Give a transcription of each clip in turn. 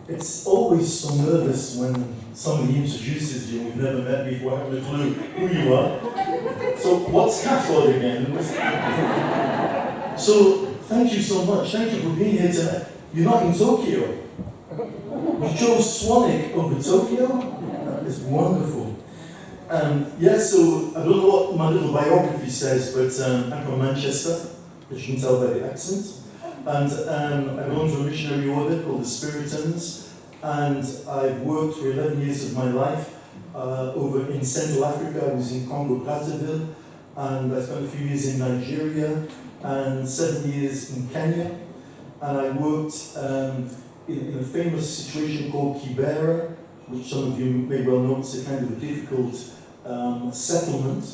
It's always so nervous when somebody introduces you, we've never met before, haven't a clue who you are. So, what's Catholic again? So, thank you so much. Thank you for being here tonight. You're not in Tokyo. You chose Swanwick over Tokyo? That is wonderful. So I don't know what my little biography says, but I'm from Manchester, as you can tell by the accent. And I belong to a missionary order called the Samaritans, and I've worked for 11 years of my life over in Central Africa. I was in Congo, Brazzaville, and I spent a few years in Nigeria, and 7 years in Kenya. And I worked in a famous situation called Kibera, which some of you may well know. It's a kind of a difficult settlement.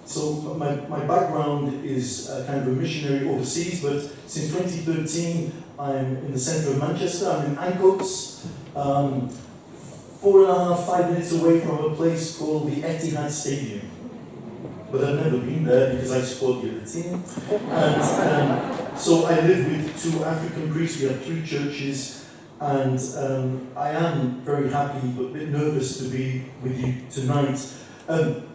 So my background is kind of a missionary overseas, but since 2013 I'm in the centre of Manchester. I'm in Ancoats, 4.5 minutes away from a place called the Etihad Stadium. But I've never been there because I support the other team. And so I live with 2 African priests. We have 3 churches, and I am very happy but a bit nervous to be with you tonight.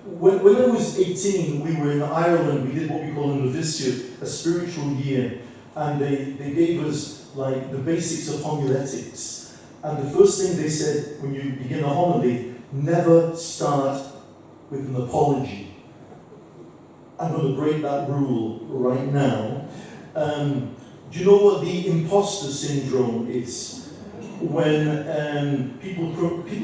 When I was 18, we were in Ireland. We did what we call a novitiate, a spiritual year, and they gave us like the basics of homiletics. And the first thing they said when you begin a homily, never start with an apology. I'm going to break that rule right now. Do you know what the imposter syndrome is? When people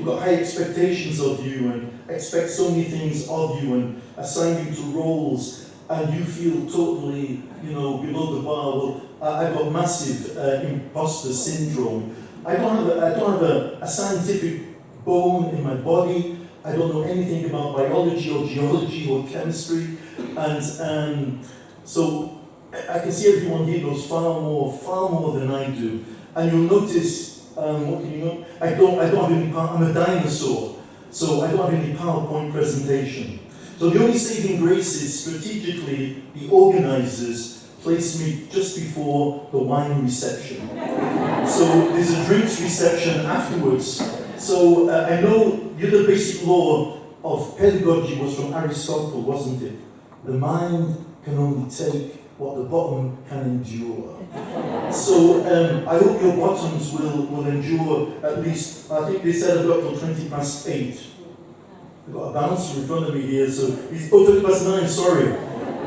got high expectations of you and expect so many things of you and assign you to roles, and you feel totally, below the bar. Well, I've got massive imposter syndrome. I don't have a scientific bone in my body. I don't know anything about biology or geology or chemistry, and so I can see everyone here knows far more than I do. And you'll notice, what can you know? I don't have any I'm a dinosaur, so I don't have any PowerPoint presentation. So the only saving grace is strategically the organizers placed me just before the wine reception. So there's a drinks reception afterwards. So I know the other basic law of pedagogy was from Aristotle, wasn't it? The mind can only take what the bottom can endure. So I hope your bottoms will endure at least, I think they said I've got till 20 past 8. I've got a bouncer in front of me here, so it's 20 past 9, sorry.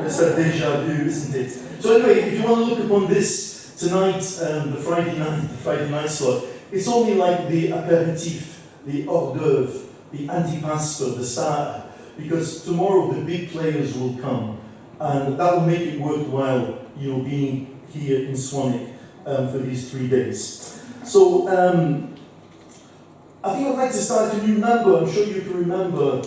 It's a deja vu, isn't it? So anyway, if you want to look upon this tonight, the Friday night slot, it's only like the aperitif, the hors d'oeuvre, the antipasto, the starter, because tomorrow the big players will come, and that will make it worthwhile, being here in Swanwick for these 3 days. So I think I'd like to start. Can you remember? I'm sure you can remember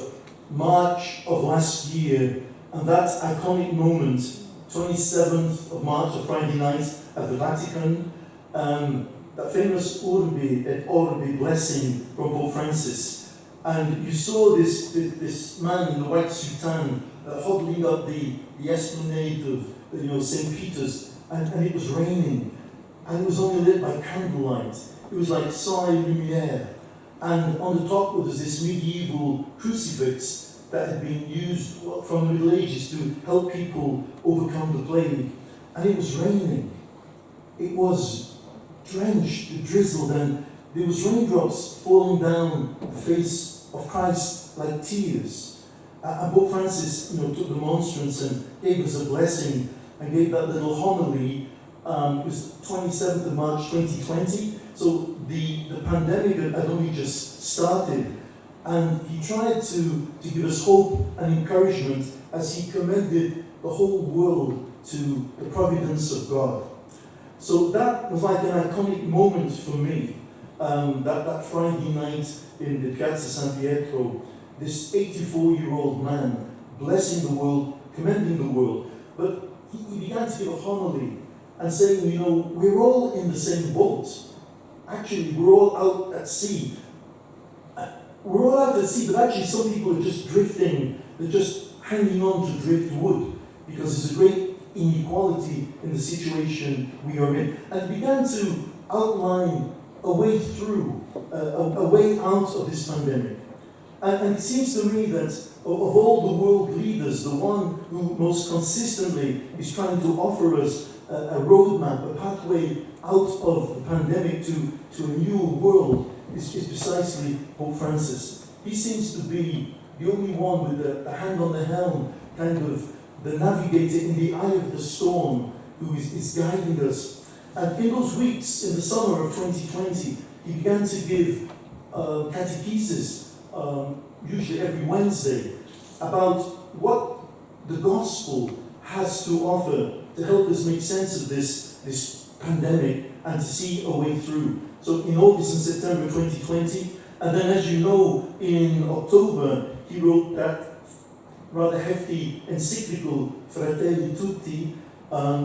March of last year, and that iconic moment, 27th of March, a Friday night at the Vatican. That famous Urbi et Orbi blessing from Pope Francis. And you saw this man in the white soutane hobbling up the esplanade of St. Peter's, and it was raining, and it was only lit by candlelight. It was like soleil lumière. And on the top was this medieval crucifix that had been used from the Middle Ages to help people overcome the plague. And it was raining. It was drenched, drizzled, and there was raindrops falling down the face of Christ like tears. And Pope Francis, took the monstrance and gave us a blessing and gave that little homily. It was 27th of March 2020. So the pandemic had only just started, and he tried to give us hope and encouragement as he commended the whole world to the providence of God. So that was like an iconic moment for me, that Friday night in the Piazza San Pietro, this 84-year-old man blessing the world, commending the world. But he began to give a homily and saying, we're all in the same boat. Actually, we're all out at sea. We're all out at sea, but actually some people are just drifting. They're just hanging on to driftwood because there's a great inequality in the situation we are in. And he began to outline a way through, a way out of this pandemic. And it seems to me that of all the world leaders, the one who most consistently is trying to offer us a roadmap, a pathway out of the pandemic to a new world, is precisely Pope Francis. He seems to be the only one with the hand on the helm, kind of the navigator in the eye of the storm, who is guiding us. And in those weeks, in the summer of 2020, he began to give catechesis, usually every Wednesday, about what the gospel has to offer to help us make sense of this pandemic and to see a way through. So in August and September 2020, and then as you know, in October, he wrote that rather hefty encyclical, Fratelli Tutti,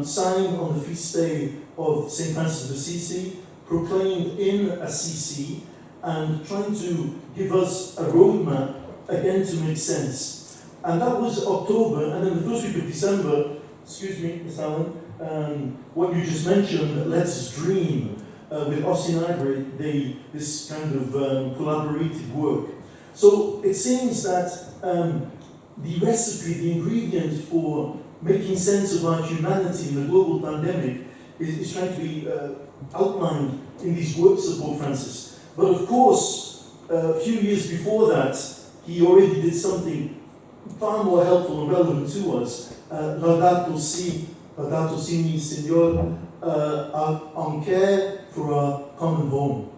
signed on the feast day of St. Francis of Assisi, proclaimed in Assisi, and trying to give us a roadmap again to make sense. And that was October, and then the first week of December, excuse me, Ms. Allen, what you just mentioned, Let Us Dream, with Austin Ivory, this kind of collaborative work. So it seems that the recipe, the ingredient for making sense of our humanity in the global pandemic is trying to be outlined in these works of Pope Francis. But of course, a few years before that, he already did something far more helpful and relevant to us. Laudato Si means Signor, en care for our common home.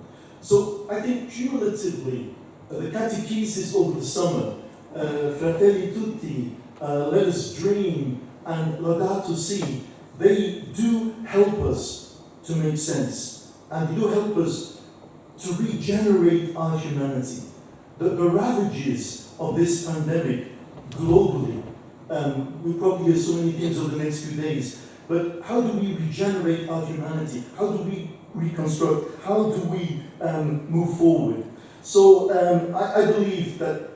So I think cumulatively, the catechesis over the summer, Fratelli Tutti, Let Us Dream, and Laudato Si, they do help us to make sense, and they do help us to regenerate our humanity. The ravages of this pandemic globally, we'll probably hear so many things over the next few days, but how do we regenerate our humanity? How do we reconstruct? How do we move forward? So I believe that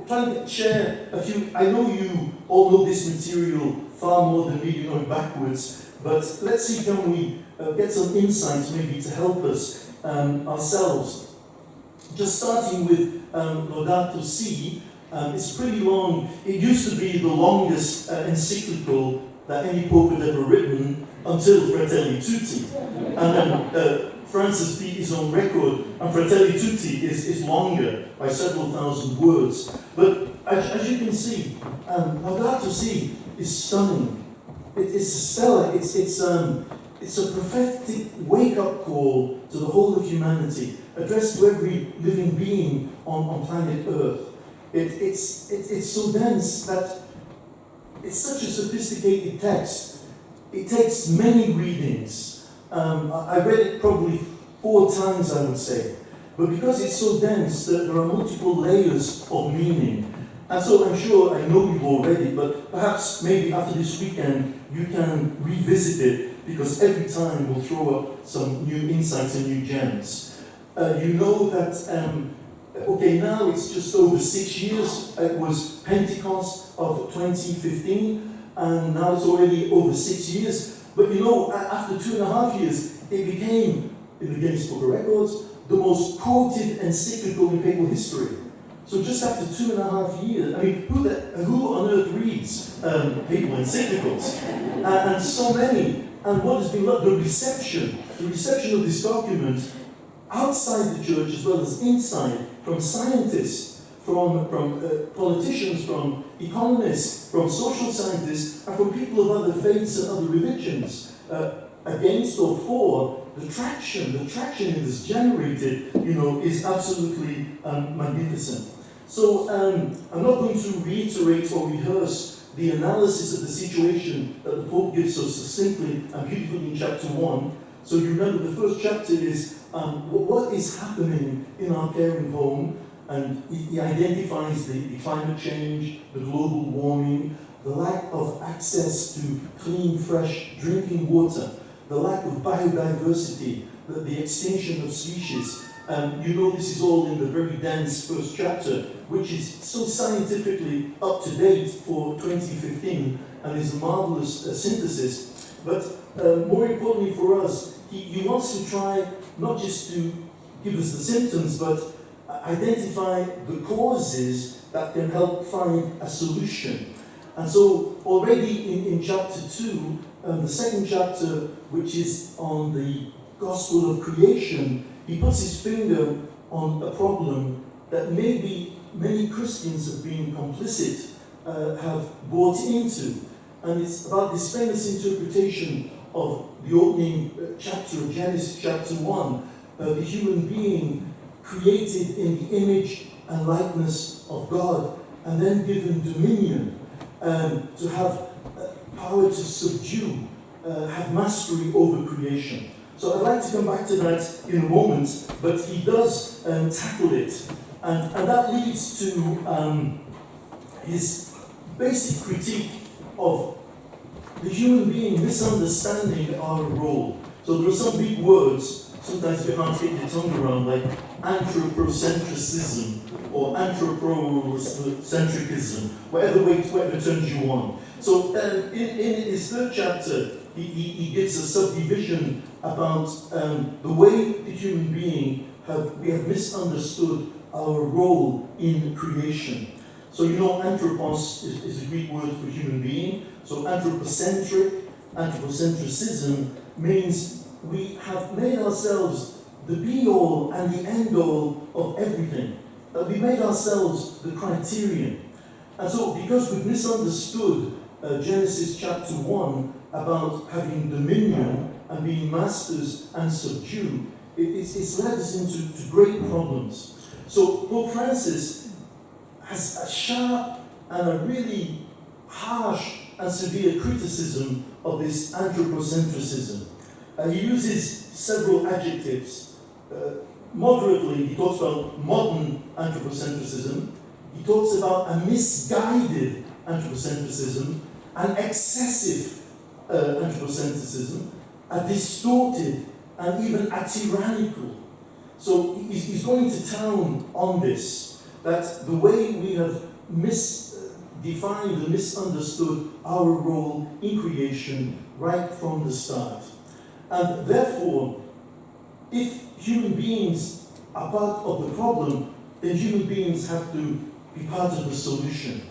trying to share a few, I know you all know this material far more than me, you know it backwards, but let's see, can we get some insights maybe to help us ourselves. Just starting with Laudato Si, it's pretty long. It used to be the longest encyclical that any pope had ever written until Fratelli Tutti. And then Francis beat his own record, and Fratelli Tutti is longer by several thousand words. But as you can see, Laudato Si is stunning. It's stellar. It's a prophetic wake-up call to the whole of humanity, addressed to every living being on planet Earth. It's so dense that it's such a sophisticated text. It takes many readings. I read it probably 4 times, I would say. But because it's so dense, there are multiple layers of meaning. And so I'm sure, I know you've already, but perhaps maybe after this weekend, you can revisit it, because every time we'll throw up some new insights and new gems. You know that, okay, now it's just over 6 years. It was Pentecost of 2015, and now it's already over 6 years. But you know, after 2.5 years, it became, in the Guinness Book of Records, the most quoted encyclical in papal history. So just after 2.5 years, I mean, who on earth reads papal encyclicals? And so many. And what has been the reception of this document outside the church as well as inside, from scientists, from politicians, from economists, from social scientists, and from people of other faiths and other religions, against or for, the traction it has generated, you know, is absolutely magnificent. So I'm not going to reiterate or rehearse the analysis of the situation that the Pope gives so succinctly and beautifully in chapter 1. So you remember the first chapter is what is happening in our caring home, and he identifies the climate change, the global warming, the lack of access to clean, fresh drinking water, the lack of biodiversity, the extinction of species. You know this is all in the very dense first chapter, which is so scientifically up to date for 2015 and is a marvelous synthesis. But more importantly for us, he wants to try not just to give us the symptoms, but identify the causes that can help find a solution. And so already in chapter 2, the second chapter, which is on the gospel of creation, he puts his finger on a problem that maybe many Christians have been complicit, have bought into. And it's about this famous interpretation of the opening chapter of Genesis chapter 1, the human being created in the image and likeness of God, and then given dominion to have power to subdue, have mastery over creation. So I'd like to come back to that in a moment, but he does tackle it. And that leads to his basic critique of the human being misunderstanding our role. So there are some big words, sometimes we can't get your tongue around, like Anthropocentrism or Anthropocentrism, whatever terms you want. So in his third chapter, he gives a subdivision about the way the human being we have misunderstood our role in creation. So you know, anthropos is a Greek word for human being. So anthropocentrism means we have made ourselves the be-all and the end-all of everything. We made ourselves the criterion. And so because we've misunderstood Genesis chapter 1 about having dominion and being masters and subdue, it's led us into great problems. So Pope Francis has a sharp and a really harsh and severe criticism of this anthropocentrism. He uses several adjectives. Moderately, he talks about modern anthropocentrism. He talks about a misguided anthropocentrism, an excessive anthropocentrism, a distorted, and even a tyrannical. So he's going to town on this, that the way we have misdefined and misunderstood our role in creation right from the start. And therefore, if human beings are part of the problem, then human beings have to be part of the solution.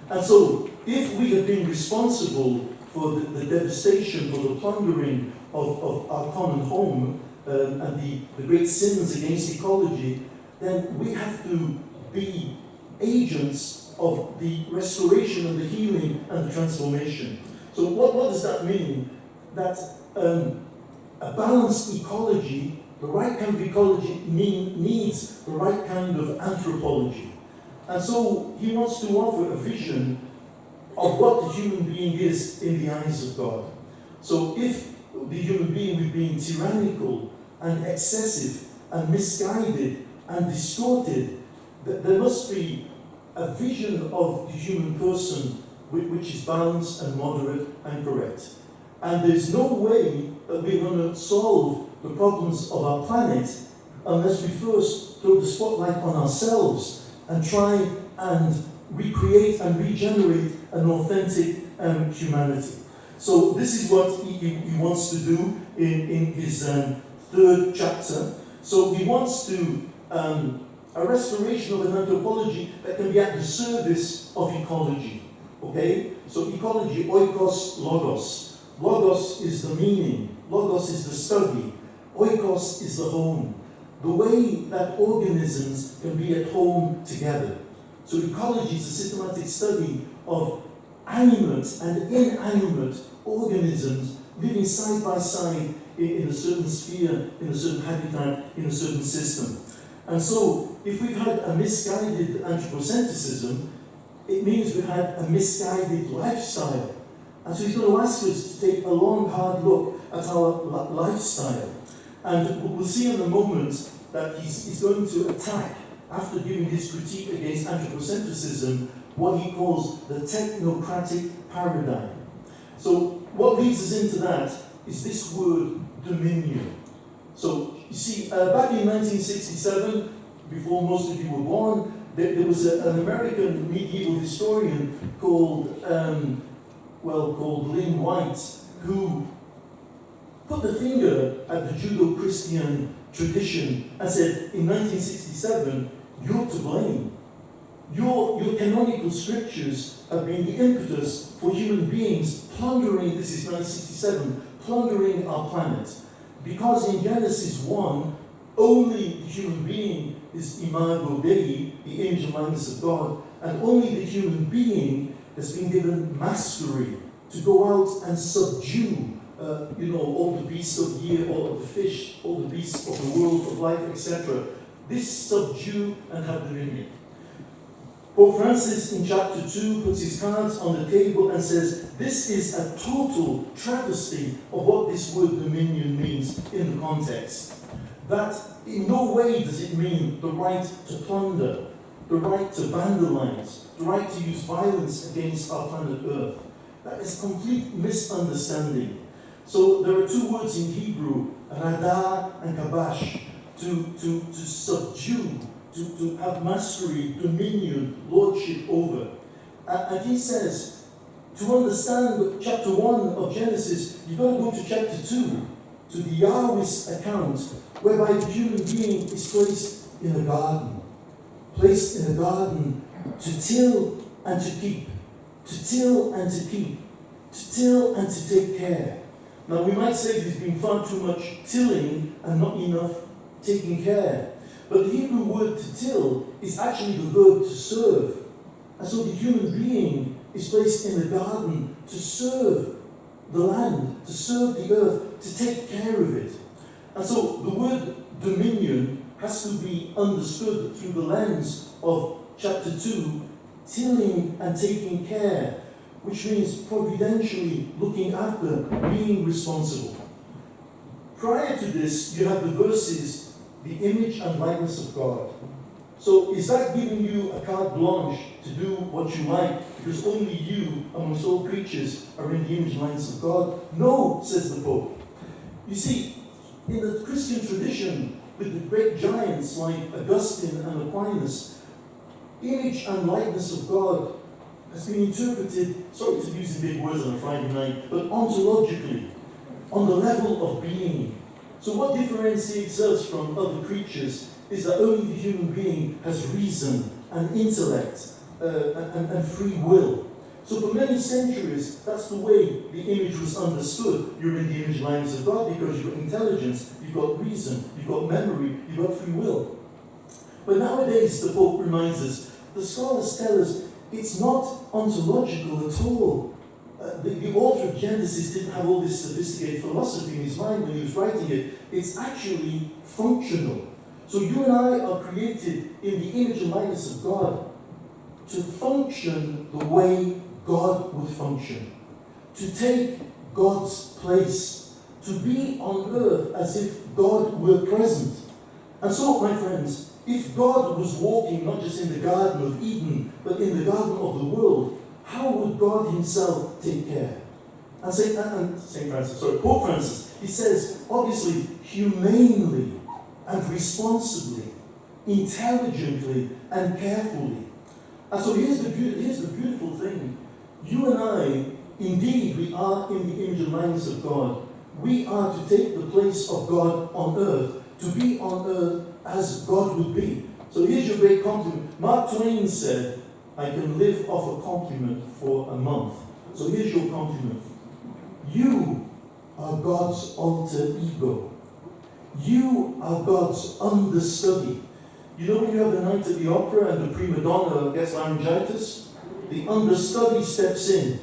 And so, if we have been responsible for the devastation, for the plundering of our common home, and the great sins against ecology, then we have to be agents of the restoration and the healing and the transformation. So what does that mean? That a balanced ecology, the right kind of ecology needs the right kind of anthropology. And so he wants to offer a vision of what the human being is in the eyes of God. So if the human being we've been tyrannical and excessive and misguided and distorted, there must be a vision of the human person which is balanced and moderate and correct. And there's no way that we're going to solve the problems of our planet unless we first throw the spotlight on ourselves and try and recreate and regenerate an authentic humanity. So this is what he wants to do in his third chapter. So he wants to a restoration of an anthropology that can be at the service of ecology. Okay? So ecology, oikos, logos. Logos is the meaning. Logos is the study. Oikos is the home. The way that organisms can be at home together. So ecology is a systematic study of animate and inanimate organisms living side by side in a certain sphere, in a certain habitat, in a certain system. And so, if we've had a misguided anthropocentrism, it means we've had a misguided lifestyle. And so he's going to ask us to take a long, hard look at our lifestyle. And we'll see in a moment that he's going to attack, after giving his critique against anthropocentrism, what he calls the technocratic paradigm. So what leads us into that is this word dominion. So you see, back in 1967, before most of you were born, there was an American medieval historian called Lynn White, who put the finger at the Judeo-Christian tradition and said, in 1967, you're to blame. Your canonical scriptures have been the impetus for human beings plundering, this is 1967, plundering our planet. Because in Genesis 1, only the human being is imago Dei, the image and likeness of God, and only the human being has been given mastery to go out and subdue, all the beasts of the air, all of the fish, all the beasts of the world, of life, etc. This subdue and have dominion. Pope Francis in chapter 2 puts his cards on the table and says, this is a total travesty of what this word dominion means in the context. That in no way does it mean the right to plunder, the right to vandalize, the right to use violence against our planet Earth. That is complete misunderstanding. So there are two words in Hebrew, radah and kabash, to subdue, to have mastery, dominion, lordship over. And he says, to understand chapter 1 of Genesis, you've got to go to chapter 2, to the Yahweh's account, whereby the human being is placed in a garden. Placed in a garden to till and to keep. To till and to keep. To till and to take care. Now we might say there's been far too much tilling and not enough taking care. But the Hebrew word to till is actually the verb to serve. And so the human being is placed in the garden to serve the land, to serve the earth, to take care of it. And so the word dominion has to be understood through the lens of chapter 2, tilling and taking care, which means providentially looking after, being responsible. Prior to this, you have the verses, the image and likeness of God. So is that giving you a carte blanche to do what you like, because only you, amongst all creatures, are in the image and likeness of God? No, says the Pope. You see, in the Christian tradition, with the great giants like Augustine and Aquinas, image and likeness of God has been interpreted, sorry to use the big words on a Friday night, but ontologically, on the level of being. So what differentiates us from other creatures is that only the human being has reason and intellect and free will. So for many centuries, that's the way the image was understood. You're in the image and likeness of God because you've got intelligence, you've got reason, you've got memory, you've got free will. But nowadays, the Pope reminds us, the scholars tell us, it's not ontological at all. The author of Genesis didn't have all this sophisticated philosophy in his mind when he was writing it. It's actually functional. So you and I are created in the image and likeness of God to function the way God would function, to take God's place, to be on earth as if God were present. And so, my friends, if God was walking not just in the Garden of Eden, but in the garden of the world, how would God himself take care? And Pope Francis, he says, obviously, humanely and responsibly, intelligently and carefully. And so here's the beautiful thing. You and I, indeed, we are in the image and likeness of God. We are to take the place of God on earth, to be on earth as God would be. So here's your great compliment. Mark Twain said, I can live off a compliment for a month. So here's your compliment. You are God's alter ego. You are God's understudy. You know when you have the night at the opera and the prima donna gets laryngitis? The understudy steps in.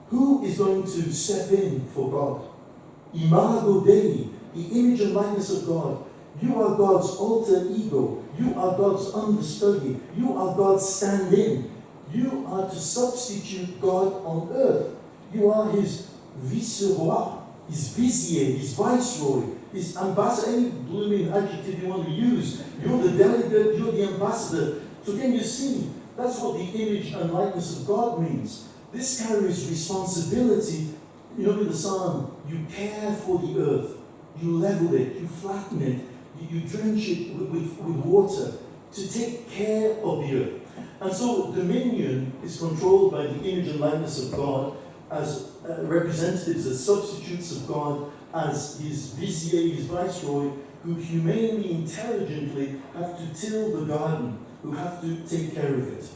Who is going to step in for God? Imago Dei, the image and likeness of God. You are God's alter ego. You are God's understudy. You are God's stand-in. You are to substitute God on earth. You are his viceroy, his vizier, his viceroy, his ambassador, any blooming adjective you want to use. You're the delegate, you're the ambassador. So can you see, that's what the image and likeness of God means. This carries responsibility. You know in the psalm, you care for the earth. You level it, you flatten it, you drench it with water to take care of the earth. And so dominion is controlled by the image and likeness of God. as representatives, as substitutes of God, as his vizier, his viceroy, who humanely, intelligently have to till the garden, who have to take care of it.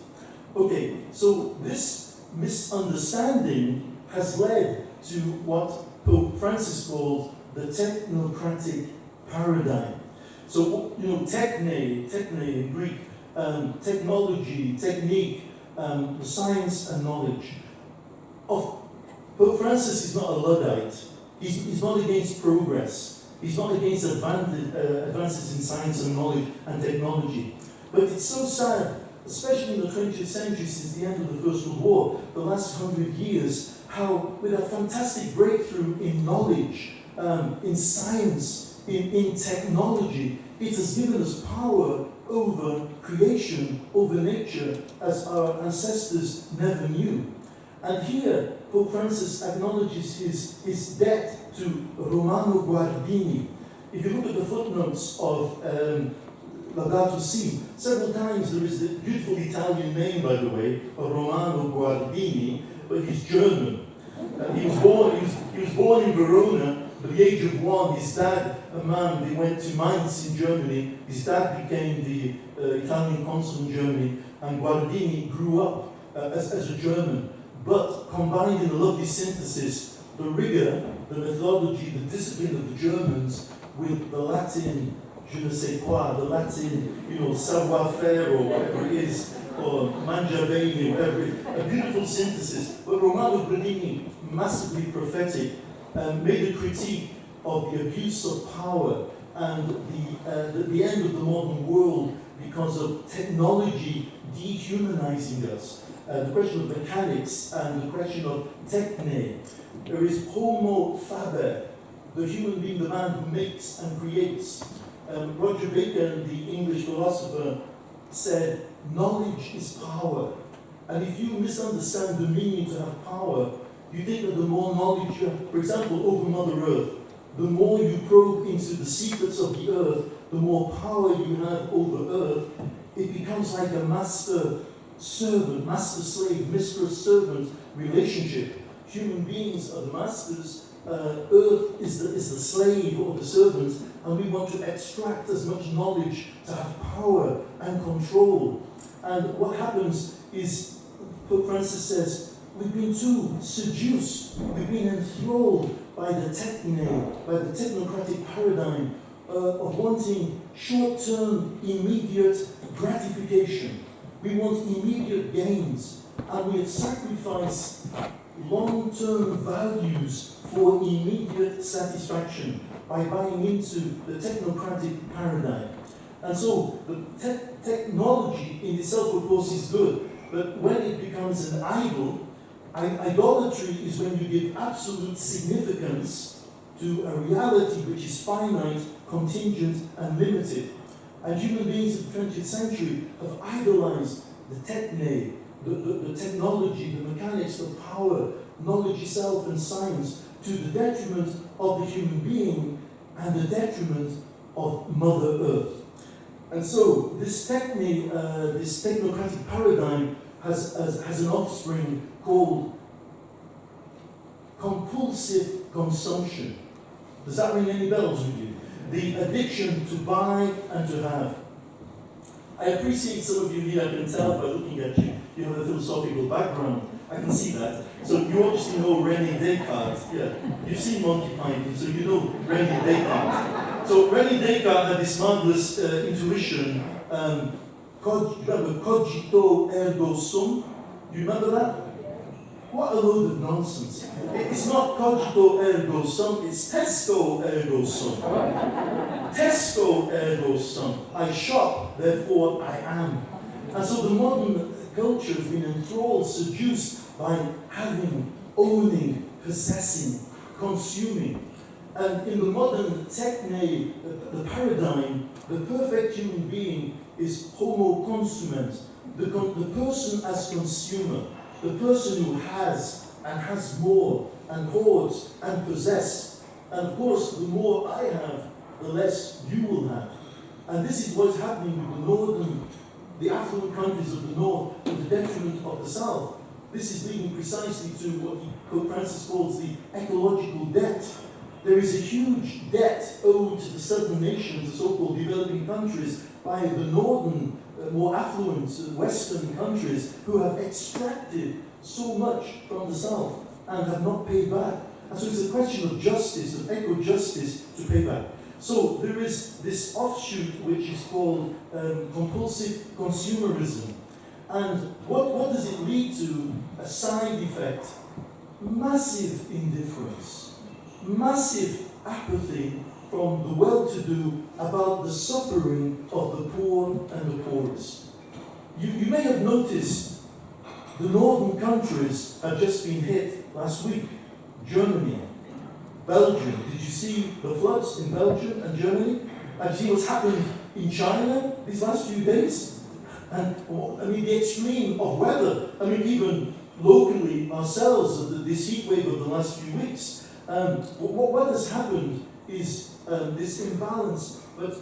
Okay, so this misunderstanding has led to what Pope Francis called the technocratic paradigm. So, techne in Greek, technology, technique, the science and knowledge. Pope Francis is not a Luddite. He's not against progress. He's not against advances in science and knowledge and technology. But it's so sad, especially in the 20th century, since the end of the First World War, the last 100 years, how with a fantastic breakthrough in knowledge, in science, in technology, it has given us power over creation, over nature, as our ancestors never knew. And here, Pope Francis acknowledges his debt to Romano Guardini. If you look at the footnotes of Laudato Si, several times there is the beautiful Italian name, by the way, of Romano Guardini, but he's German. He was born in Verona. At the age of 1, his dad, a man, they went to Mainz in Germany. His dad became the Italian consul in Germany, and Guardini grew up as a German, but combined in a lovely synthesis the rigor, the methodology, the discipline of the Germans with the Latin je ne sais quoi, the Latin, savoir-faire or whatever it is, or mangia bene, whatever it is, a beautiful synthesis. But Romano Guardini, massively prophetic, made a critique of the abuse of power and the end of the modern world because of technology dehumanizing us. The question of mechanics and the question of techne. There is homo faber, the human being, the man who makes and creates. Roger Bacon, the English philosopher, said, knowledge is power. And if you misunderstand the meaning to have power, you think that the more knowledge you have, for example, over Mother Earth, the more you probe into the secrets of the earth, the more power you have over Earth, it becomes like a master-servant, master-slave, mistress-servant relationship. Human beings are the masters, Earth is the slave or the servant, and we want to extract as much knowledge to have power and control. And what happens is, Pope Francis says, we've been too seduced, we've been enthralled by the techne, by the technocratic paradigm of wanting short-term, immediate gratification. We want immediate gains, and we have sacrificed long-term values for immediate satisfaction by buying into the technocratic paradigm. And so the technology in itself, of course, is good, but when it becomes an idol, idolatry is when you give absolute significance to a reality which is finite, contingent, and limited. And human beings of the 20th century have idolized the techne, the technology, the mechanics, the power, knowledge itself, and science, to the detriment of the human being and the detriment of Mother Earth. And so this technocratic paradigm has an offspring called compulsive consumption. Does that ring any bells with you? The addiction to buy and to have. I appreciate some of you here, I can tell by looking at you, you have a philosophical background. I can see that. So you obviously know René Descartes. Yeah, you've seen Monty Python, so you know René Descartes. So René Descartes had this marvelous intuition, cogito ergo sum. Do you remember that? What a load of nonsense. It's not cogito ergo sum, it's tesco ergo sum. Tesco ergo sum. I shop, therefore I am. And so the modern culture has been enthralled, seduced by having, owning, possessing, consuming. And in the modern techne, the paradigm, the perfect human being is homo consument, the person as consumer, the person who has and has more and hoards and possess. And of course, the more I have, the less you will have. And this is what's happening with the affluent countries of the north to the detriment of the south. this is leading precisely to what Pope Francis calls the ecological debt. There is a huge debt owed to the southern nations, the so-called developing countries, by the northern, more affluent Western countries who have extracted so much from the south and have not paid back. And so it's a question of justice, of eco-justice to pay back. So there is this offshoot which is called compulsive consumerism. And what does it lead to? A side effect. Massive indifference. Massive apathy from the well-to-do about the suffering of the poor and the poorest. You may have noticed the northern countries have just been hit last week. Germany, Belgium. Did you see the floods in Belgium and Germany? Have you seen what's happened in China these last few days? And I mean, the extreme of weather. I mean, even locally ourselves, this heat wave of the last few weeks. What has happened is this imbalance, but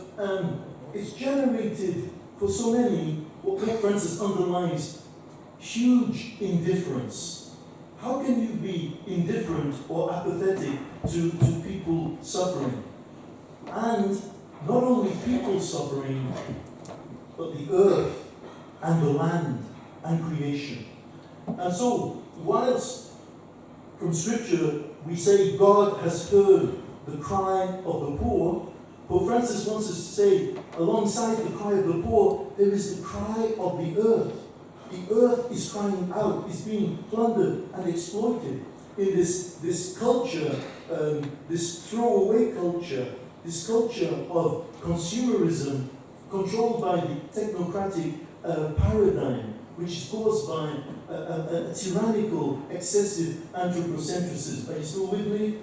it's generated for so many what Pope Francis underlines huge indifference. How can you be indifferent or apathetic to people suffering? And not only people suffering, but the earth and the land and creation. And so, whilst from Scripture we say God has heard the cry of the poor, Pope Francis wants us to say, alongside the cry of the poor, there is the cry of the earth. The earth is crying out, is being plundered and exploited in this culture, this throwaway culture, this culture of consumerism controlled by the technocratic paradigm, which is caused by a tyrannical, excessive anthropocentrism. Are you still with me?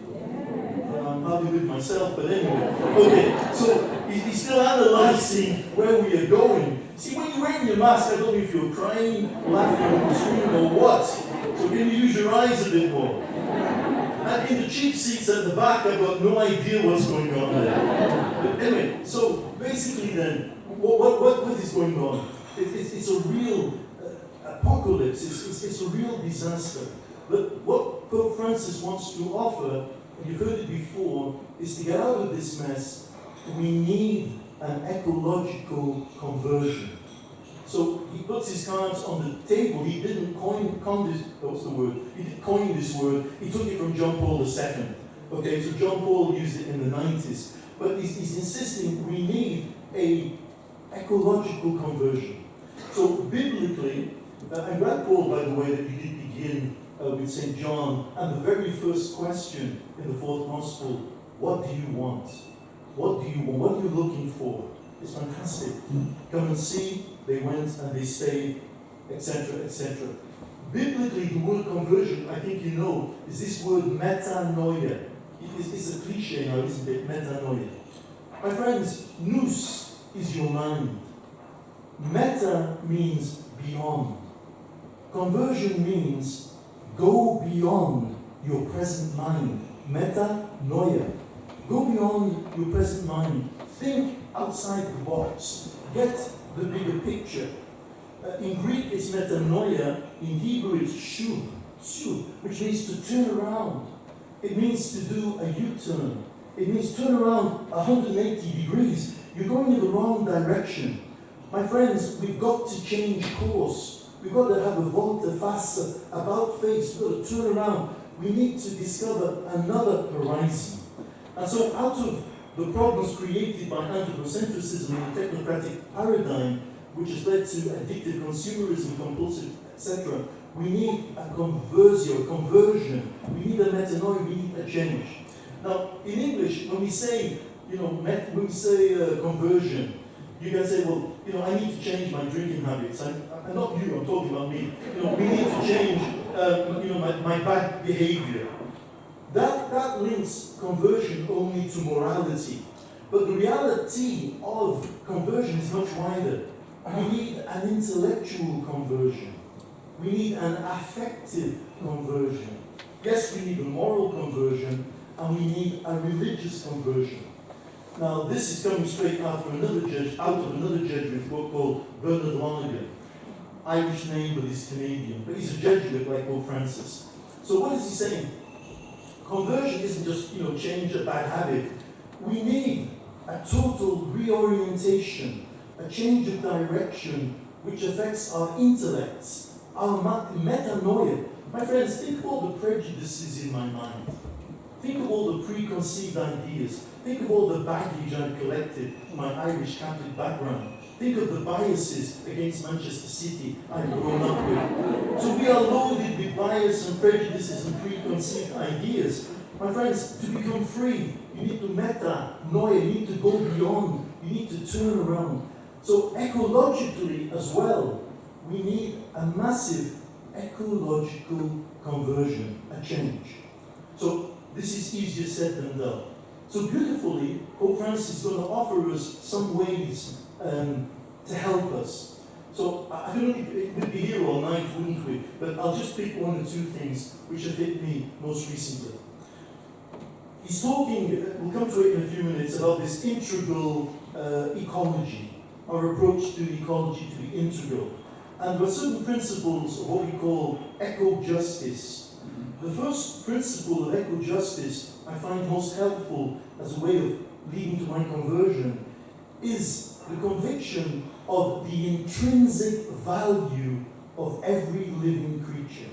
I'm hardly with myself, but anyway. Okay, so he's still analysing where we are going. See, when you're wearing your mask, I don't know if you're crying, laughing, screaming, or what. So can you use your eyes a bit more? And in the cheap seats at the back, I've got no idea what's going on there. But anyway, so basically then, what is going on? It's a real apocalypse, it's a real disaster. But what Pope Francis wants to offer, and you've heard it before, is to get out of this mess, we need an ecological conversion. So he puts his cards on the table. He didn't coin this, what's the word? He didn't coin this word. He took it from John Paul II. Okay, so John Paul used it in the 90s. But he's insisting we need a ecological conversion. So biblically, I'm glad, Paul, by the way, that you did begin with St. John, and the very first question in the fourth gospel, what do you want? What do you want? What are you looking for? It's fantastic. Come and see. They went and they stayed, etc., etc. Biblically, the word conversion, I think you know, is this word metanoia. It's a cliche now, isn't it? Metanoia. My friends, nous is your mind. Meta means beyond. Conversion means go beyond your present mind. Metanoia. Go beyond your present mind. Think outside the box. Get the bigger picture. In Greek it's metanoia, in Hebrew it's shub, which means to turn around. It means to do a U-turn. It means turn around 180 degrees. You're going in the wrong direction. My friends, we've got to change course. We've got to have a volte-face, about face. We've got to turn around. We need to discover another horizon. And so out of the problems created by anthropocentrism and the technocratic paradigm, which has led to addictive consumerism, compulsive, etc., we need a conversion. We need a metanoia, we need a change. Now, in English, when we say, conversion, you can say, well, I need to change my drinking habits. And not you, I'm talking about me. We need to change, my bad behavior. That links conversion only to morality. But the reality of conversion is much wider. We need an intellectual conversion. We need an affective conversion. Yes, we need a moral conversion, and we need a religious conversion. Now, this is coming straight out of another Jesuit book called Bernard Lonergan. Irish name, but he's Canadian. But he's a Jesuit like Pope Francis. So what is he saying? Conversion isn't just, change a bad habit. We need a total reorientation, a change of direction which affects our intellects, our metanoia. My friends, think of all the prejudices in my mind. Think of all the preconceived ideas. Think of all the baggage I've collected from my Irish Catholic background. Think of the biases against Manchester City I've grown up with. So we are loaded with bias and prejudices and preconceived ideas. My friends, to become free, you need to metanoia, you need to go beyond, you need to turn around. So ecologically as well, we need a massive ecological conversion, a change. So this is easier said than done. So beautifully, Pope Francis is going to offer us some ways to help us. So I don't know, we'd be here all night, wouldn't we? But I'll just pick one or two things which have hit me most recently. He's talking, we'll come to it in a few minutes, about this integral ecology, our approach to ecology to be integral. And there are certain principles of what we call eco-justice. The first principle of eco-justice I find most helpful as a way of leading to my conversion is the conviction of the intrinsic value of every living creature.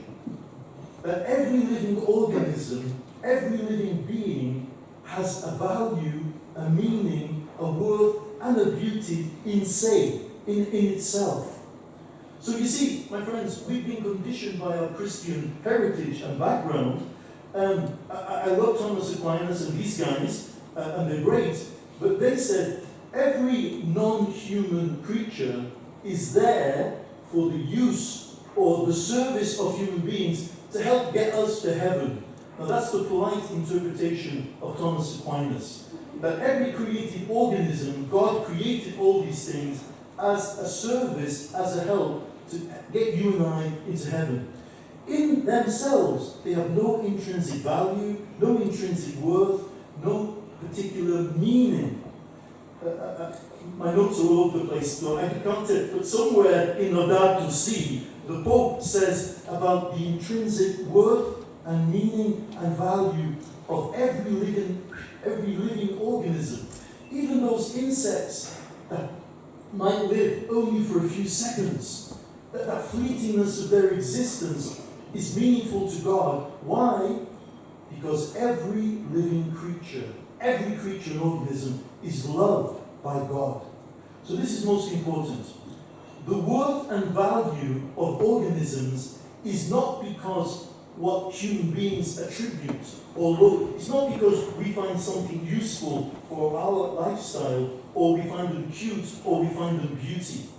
That every living organism, every living being has a value, a meaning, a worth, and a beauty in itself. So you see, my friends, we've been conditioned by our Christian heritage and background. I love Thomas Aquinas and these guys, and they're great, but they said every non-human creature is there for the use or the service of human beings to help get us to heaven. Now that's the polite interpretation of Thomas Aquinas. That every created organism, God created all these things as a service, as a help to get you and I into heaven. In themselves, they have no intrinsic value, no intrinsic worth, no particular meaning. My notes are all over the place, so I can't tell, but somewhere in Laudato Si, the Pope says about the intrinsic worth and meaning and value of every living organism. Even those insects that might live only for a few seconds, that fleetingness of their existence is meaningful to God. Why? Because every living creature, every creature and organism is loved by God. So this is most important. The worth and value of organisms is not because what human beings attribute or look. It's not because we find something useful for our lifestyle, or we find them cute, or we find them beauty.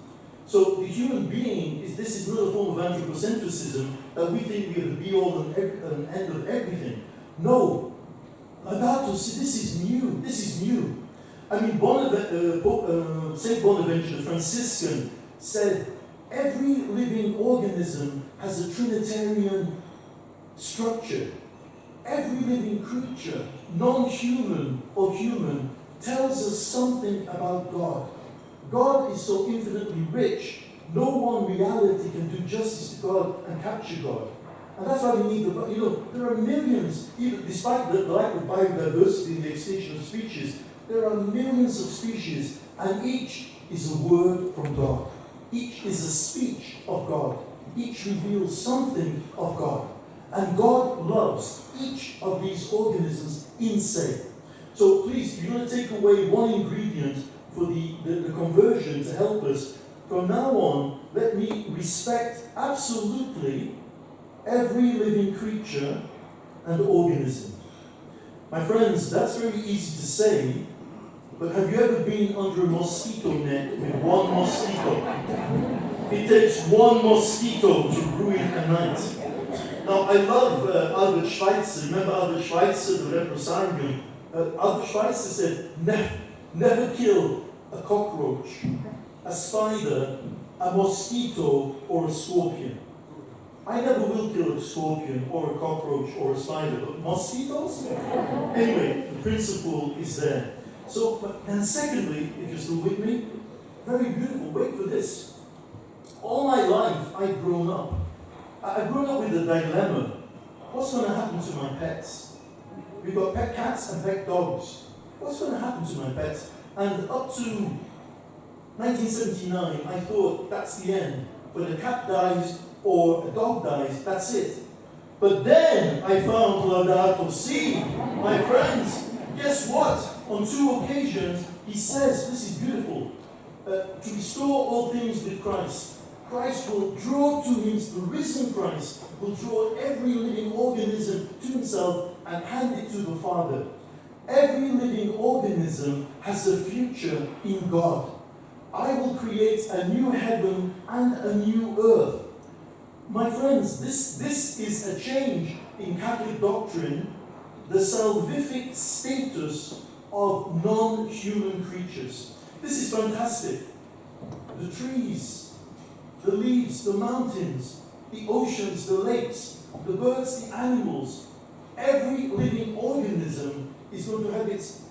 So the human being this is another form of anthropocentrism, that we think we are the be-all and end of everything. No. Laudato Si, this is new. This is new. I mean, Saint Bonaventure, the Franciscan, said every living organism has a Trinitarian structure. Every living creature, non-human or human, tells us something about God. God is so infinitely rich, no one reality can do justice to God and capture God. And that's why we need there are millions, even despite the lack of biodiversity and the extinction of species, there are millions of species, and each is a word from God. Each is a speech of God. Each reveals something of God. And God loves each of these organisms in se. So please, you're going to take away one ingredient for the conversion to help us. From now on, let me respect absolutely every living creature and organism. My friends, that's very easy to say, but have you ever been under a mosquito net with one mosquito? It takes one mosquito to ruin a night. Now, I love Albert Schweitzer. Remember Albert Schweitzer, the represarium? Albert Schweitzer said, never kill a cockroach, a spider, a mosquito, or a scorpion. I never will kill a scorpion, or a cockroach, or a spider, but mosquitoes? Anyway, the principle is there. So, and secondly, if you're still with me, very beautiful, wait for this. all my life, I've grown up. I've grown up with a dilemma. What's going to happen to my pets? We've got pet cats and pet dogs. What's going to happen to my pets? And up to 1979, I thought that's the end. When a cat dies or a dog dies, that's it. But then I found Laudato Si, my friends. Guess what? On 2 occasions, he says, this is beautiful, to restore all things with Christ. Christ will draw to him, the risen Christ will draw every living organism to himself and hand it to the Father. Every living organism has a future in God. I will create a new heaven and a new earth. My friends, this is a change in Catholic doctrine, the salvific status of non-human creatures. This is fantastic. The trees, the leaves, the mountains, the oceans, the lakes, the birds, the animals, every living organism is going to have its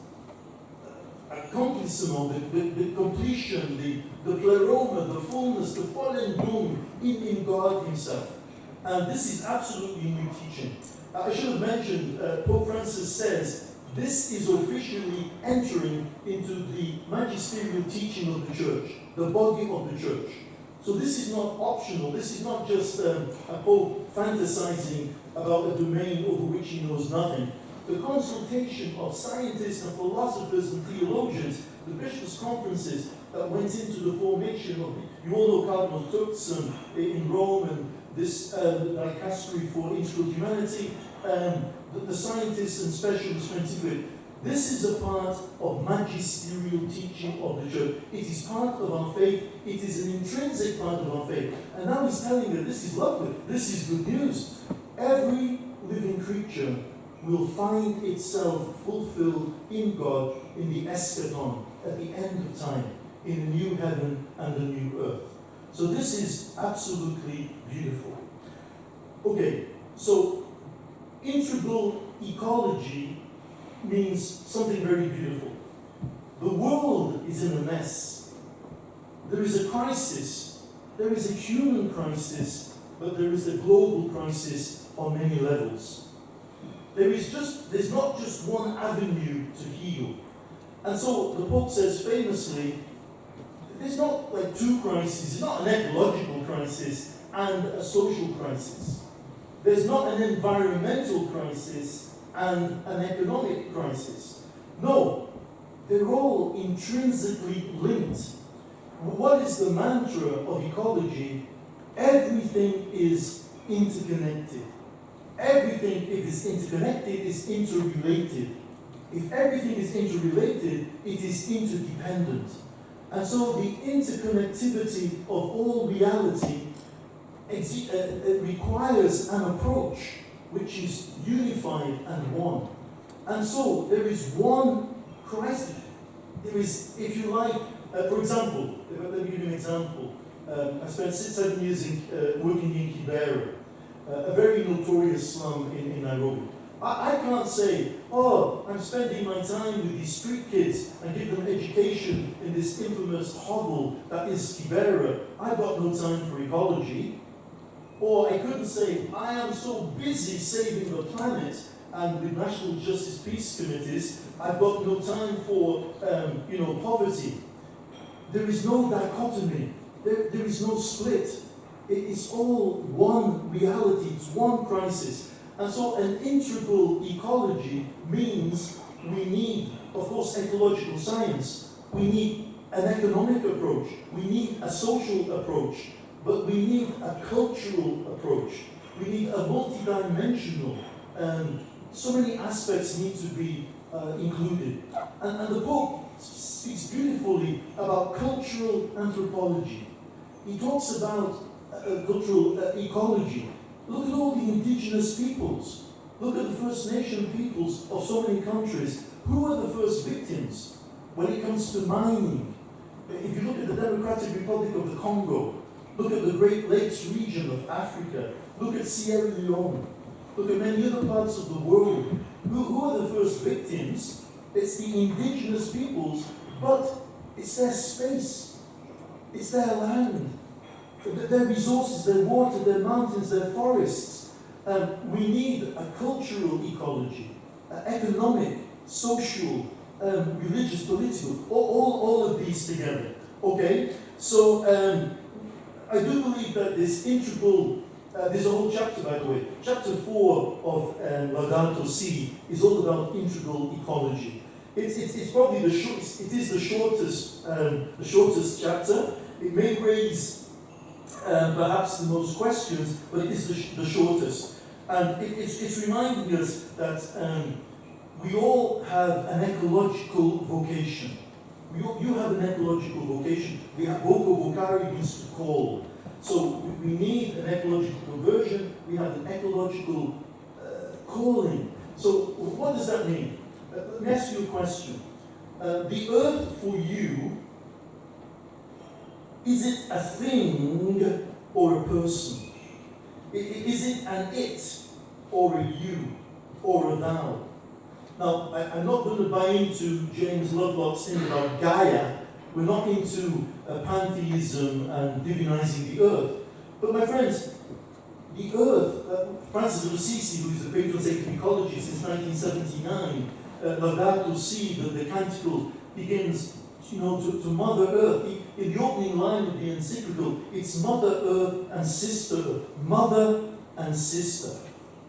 accomplissement, the completion, the pleroma, the fullness, the vollendung in God himself. And this is absolutely new teaching. I should have mentioned, Pope Francis says, this is officially entering into the magisterial teaching of the Church, the body of the Church. So this is not optional, this is not just a Pope fantasizing about a domain over which he knows nothing. The consultation of scientists and philosophers and theologians, the bishops' conferences that went into the formation of you all know Cardinal Turkson in Rome and this dicastery for integral humanity, the scientists and specialists went into it. This is a part of magisterial teaching of the Church. It is part of our faith. It is an intrinsic part of our faith. And now he's telling you this is lovely. This is good news. Every living creature will find itself fulfilled in God in the eschaton, at the end of time, in a new heaven and a new earth. So this is absolutely beautiful. Okay, so integral ecology means something very beautiful. The world is in a mess. There is a crisis. There is a human crisis, but there is a global crisis on many levels. There's not just one avenue to heal. And so the Pope says famously, there's not like 2 crises. It's not an ecological crisis and a social crisis. There's not an environmental crisis and an economic crisis. No, they're all intrinsically linked. What is the mantra of ecology? Everything is interconnected. Everything, if it's interconnected, is interrelated. If everything is interrelated, it is interdependent. And so the interconnectivity of all reality requires an approach which is unified and one. And so there is one Christ. There is, if you like, for example, let me give you an example. I spent 7 years working in Kibera, a very notorious slum in Nairobi. I can't say, oh, I'm spending my time with these street kids and give them education in this infamous hovel that is Kibera. I've got no time for ecology. Or I couldn't say, I am so busy saving the planet and with National Justice Peace Committees, I've got no time for, poverty. There is no dichotomy. There is no split. It's all one reality. It's one crisis. And so an integral ecology means we need, of course, ecological science. We need an economic approach. We need a social approach. But we need a cultural approach. We need a multidimensional. So many aspects need to be included. And the Pope speaks beautifully about cultural anthropology. He talks about cultural ecology. Look at all the indigenous peoples. Look at the First Nation peoples of so many countries. Who are the first victims when it comes to mining? If you look at the Democratic Republic of the Congo, look at the Great Lakes region of Africa, look at Sierra Leone, look at many other parts of the world. Who are the first victims? It's the indigenous peoples, but it's their space, it's their land. their resources, their water, their mountains, their forests. We need a cultural ecology, economic, social, religious, political, all of these together. Okay? So I do believe that this integral, there's a whole chapter, by the way. Chapter 4 of Laudato Si is all about integral ecology. It's probably the shortest chapter. It may raise perhaps the most questions, but it is the shortest. And it's reminding us that we all have an ecological vocation. You have an ecological vocation. We have Voco Vocari used to call. So we need an ecological conversion. We have an ecological calling. So what does that mean? Let me ask you a question. The earth for you, is it a thing or a person? Is it an it or a you or a thou? Now, I'm not going to buy into James Lovelock's thing about Gaia. We're not into pantheism and divinizing the earth. But my friends, the earth, Francis of Assisi, who is the patron saint of ecology since 1979, Laudato Si, the canticle begins, to Mother Earth. In the opening line of the encyclical, it's Mother Earth and Sister Earth. Mother and Sister.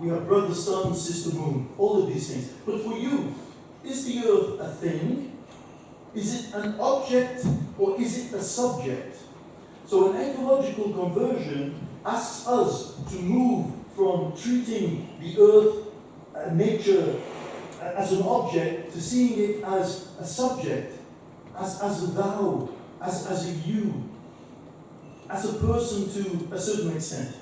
We have brother sun, sister moon, all of these things. But for you, is the earth a thing? Is it an object or is it a subject? So an ecological conversion asks us to move from treating the earth, nature, as an object to seeing it as a subject, as a thou, as a you, as a person to a certain extent.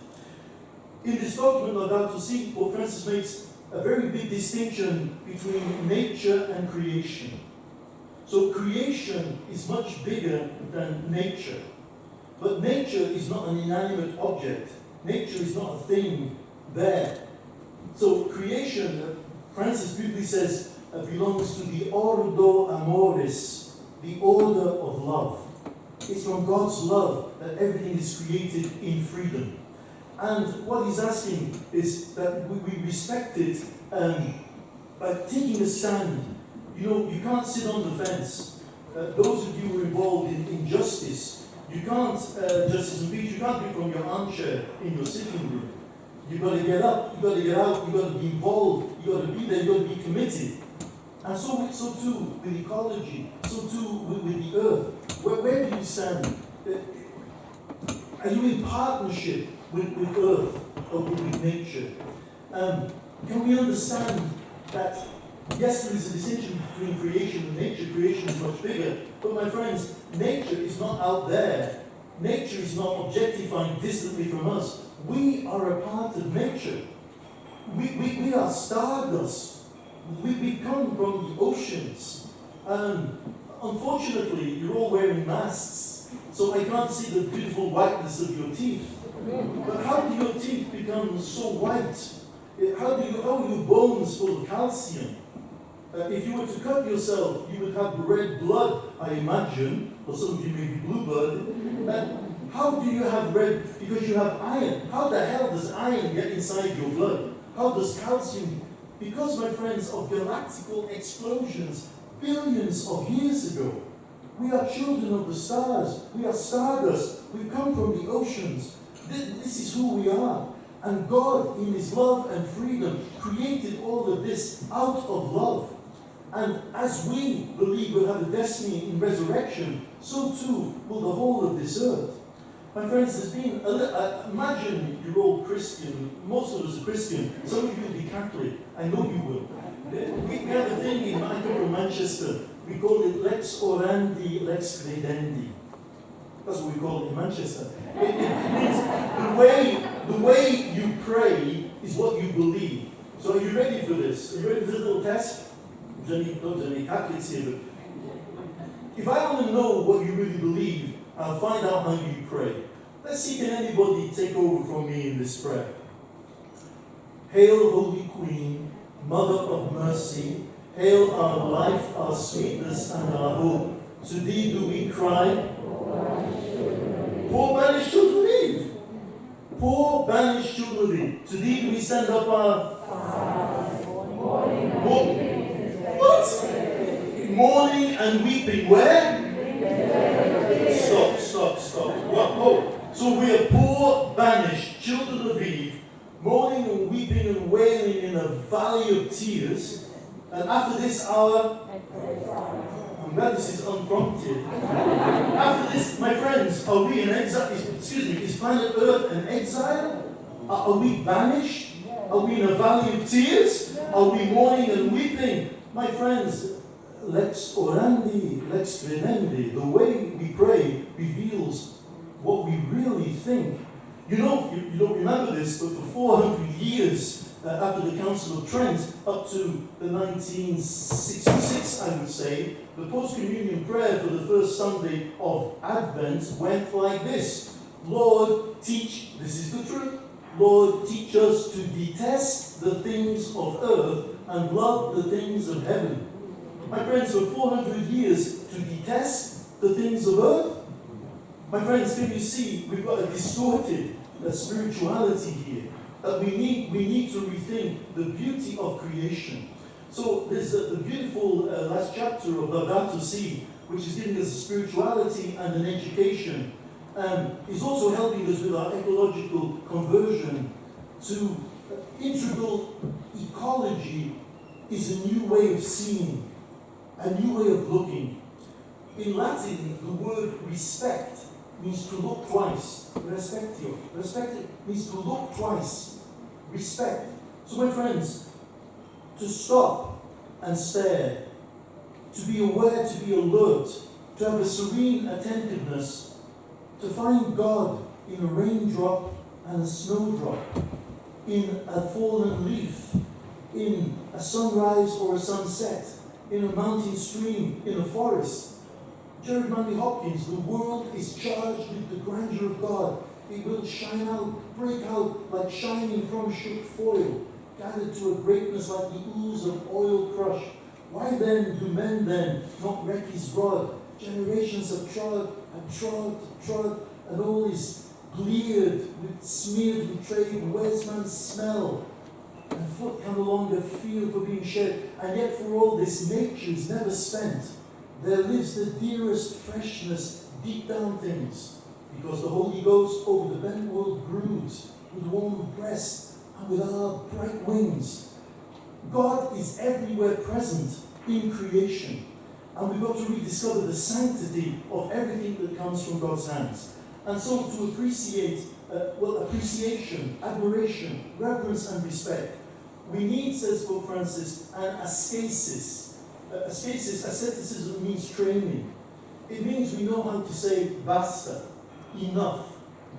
In this document, Laudato Si, Pope Francis makes a very big distinction between nature and creation. So creation is much bigger than nature. But nature is not an inanimate object. Nature is not a thing there. So creation, Francis beautifully says, belongs to the ordo amoris, the order of love. It's from God's love that everything is created in freedom. And what he's asking is that we respect it by taking a stand. You can't sit on the fence. Those of you who are involved in justice, you can't, justice and peace, you can't do it from your armchair in your sitting room. You've got to get up, you've got to get out, you've got to be involved, you've got to be there, you've got to be committed. And so too with ecology, so too with the earth. Where do you stand? Are you in partnership with earth or with nature? Can we understand that, yes, there is a distinction between creation and nature. Creation is much bigger. But my friends, nature is not out there. Nature is not objectifying distantly from us. We are a part of nature. We are stardust. We come from the oceans. Unfortunately, you're all wearing masks, so I can't see the beautiful whiteness of your teeth. But how do your teeth become so white? How are your bones full of calcium? If you were to cut yourself, you would have red blood, I imagine, or some of you may be blue blood. How do you have red? Because you have iron. How the hell does iron get inside your blood? How does calcium? Because, my friends, of galactical explosions billions of years ago. We are children of the stars. We are stardust. We've come from the oceans. This is who we are. And God, in His love and freedom, created all of this out of love. And as we believe we'll have a destiny in resurrection, so too will the whole of this earth. My friends, there's been imagine you're all Christian. Most of us are Christian. Some of you will be Catholic. I know you will. We have a thing in Manchester. We call it lex orandi, lex credendi. That's what we call it in Manchester. It means the way you pray is what you believe. So are you ready for this? Are you ready for this little test? There's any Catholics here, but if I want to know what you really believe, I'll find out how you pray. Let's see, can anybody take over from me in this prayer? Hail, Holy Queen, Mother of Mercy, hail our life, our sweetness, and our hope. To thee do we cry. Poor banished children of Eve. Poor, banished children of Eve. To thee do we send up our... What? Mourning and weeping. Where? Stop. What? Oh. So we are poor, banished children of Eve, mourning and weeping and wailing in a valley of tears. And after this hour... I'm glad this is unprompted. After this, my friends, are we in exile? Is planet Earth an exile? Are we banished? Are we in a valley of tears? Are we mourning and weeping? My friends, lex orandi, lex credendi, the way we pray reveals what we really think. You don't remember this, but for 400 years, after the Council of Trent, up to the 1966, I would say, the post-communion prayer for the first Sunday of Advent went like this. Lord, teach, this is the truth, Lord, teach us to detest the things of earth and love the things of heaven. My friends, for 400 years, to detest the things of earth? My friends, can you see, we've got a distorted spirituality here. That we need to rethink the beauty of creation. So there's the beautiful last chapter of Laudato Si, which is giving us a spirituality and an education. Is also helping us with our ecological conversion to integral ecology is a new way of seeing, a new way of looking. In Latin, the word respect means to look twice. Respectio. Respect means to look twice. Respect. So my friends, to stop and stare, to be aware, to be alert, to have a serene attentiveness, to find God in a raindrop and a snowdrop, in a fallen leaf, in a sunrise or a sunset, in a mountain stream, in a forest. Jared Manley Hopkins, the world is charged with the grandeur of God. It will shine out, break out like shining from shook foil, gathered to a greatness like the ooze of oil crush. Why then do men then not wreck his rod? Generations have trod, and all is bleared, smeared with trade. Where's man's smell? And foot can no longer feel for being shed. And yet for all this, nature is never spent. There lives the dearest freshness deep down things, because the Holy Ghost over the bent world broods with warm breast and with our bright wings. God is everywhere present in creation, and we've got to rediscover the sanctity of everything that comes from God's hands. And so to appreciate, appreciation, admiration, reverence and respect, we need, says Pope Francis, an ascesis. Asceticism means training. It means we know how to say basta, enough,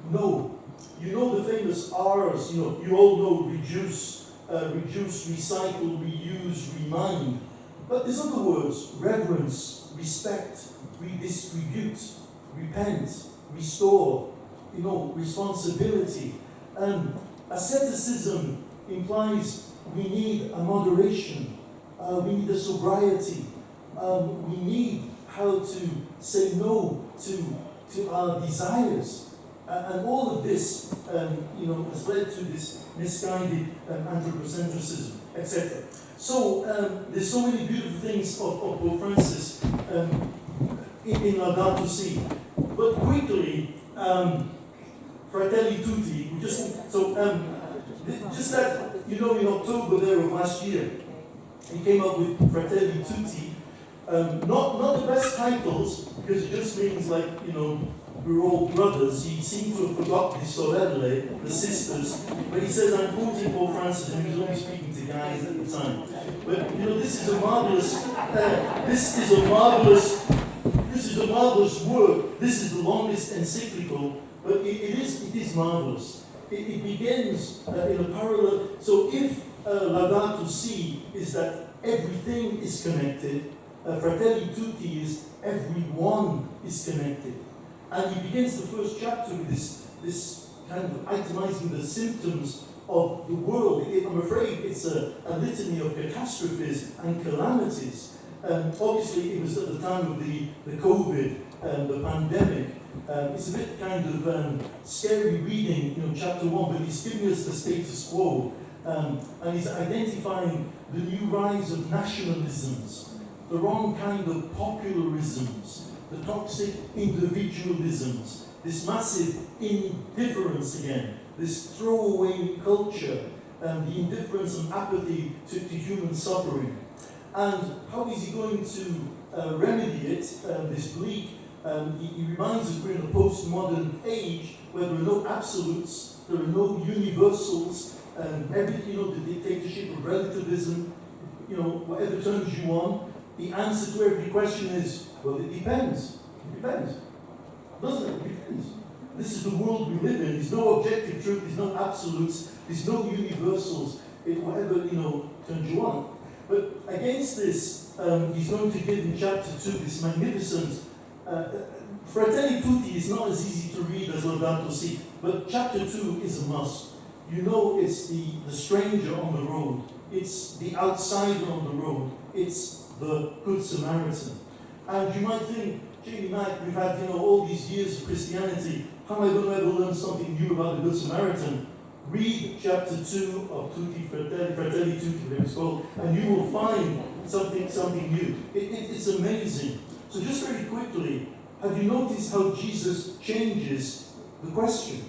no. You know the famous R's, you all know reduce, recycle, reuse, remind. But there's other words: reverence, respect, redistribute, repent, restore, responsibility. Asceticism implies we need a moderation. We need a sobriety. We need how to say no to our desires. And all of this, has led to this misguided anthropocentrism, etc. So there's so many beautiful things of Pope Francis in Laudato Si. But quickly, Fratelli Tutti, just that, in October there of last year, he came up with Fratelli Tutti. Not the best titles, because it just means we're all brothers. He seemed to have forgotten the sorelle, the sisters, but he says, I'm quoting Pope Francis, and he was only speaking to guys at the time. But this is a marvelous work. This is the longest encyclical, but it is marvelous. It begins in a parallel. So if Laudato Si is that everything is connected, Fratelli Tutti is everyone is connected. And he begins the first chapter with this kind of itemizing the symptoms of the world. I'm afraid it's a litany of catastrophes and calamities. Obviously, it was at the time of the COVID, the pandemic. It's a bit kind of scary reading, chapter 1, but he's giving us the status quo. And he's identifying the new rise of nationalisms, the wrong kind of popularisms, the toxic individualisms, this massive indifference again, this throwaway culture, the indifference and apathy to human suffering. And how is he going to remedy it, this bleak? He reminds us we're in a postmodern age where there are no absolutes, there are no universals, everything, the dictatorship of relativism, whatever turns you on. The answer to every question is, well, it depends. It depends. Doesn't it? It depends. This is the world we live in. There's no objective truth, there's no absolutes, there's no universals, whatever, turns you on. But against this, he's going to give in chapter 2 this magnificent, Fratelli Tutti is not as easy to read as Laudato Si, but chapter 2 is a must. It's the stranger on the road, it's the outsider on the road, it's the Good Samaritan. And you might think, Jamie Mack, we've had all these years of Christianity, how am I going to ever learn something new about the Good Samaritan? Read chapter 2 of Tutti Fratelli Tutti, whatever it's called, and you will find something new. It's amazing. So just very quickly, have you noticed how Jesus changes the question?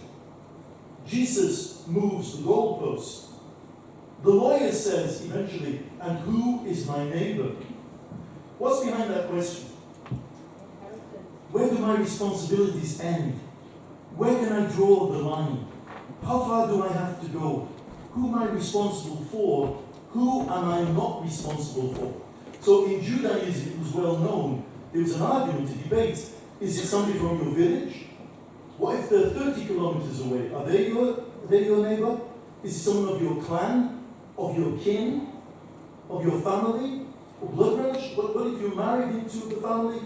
Jesus moves the goalpost. The lawyer says eventually, and who is my neighbor? What's behind that question? Where do my responsibilities end? Where can I draw the line? How far do I have to go? Who am I responsible for? Who am I not responsible for? So in Judaism, it was well known, there was an argument, a debate. Is it somebody from your village? What if they're 30 kilometers away? Are they your neighbor? Is it someone of your clan, of your kin, of your family, or blood relation? What if you're married into the family?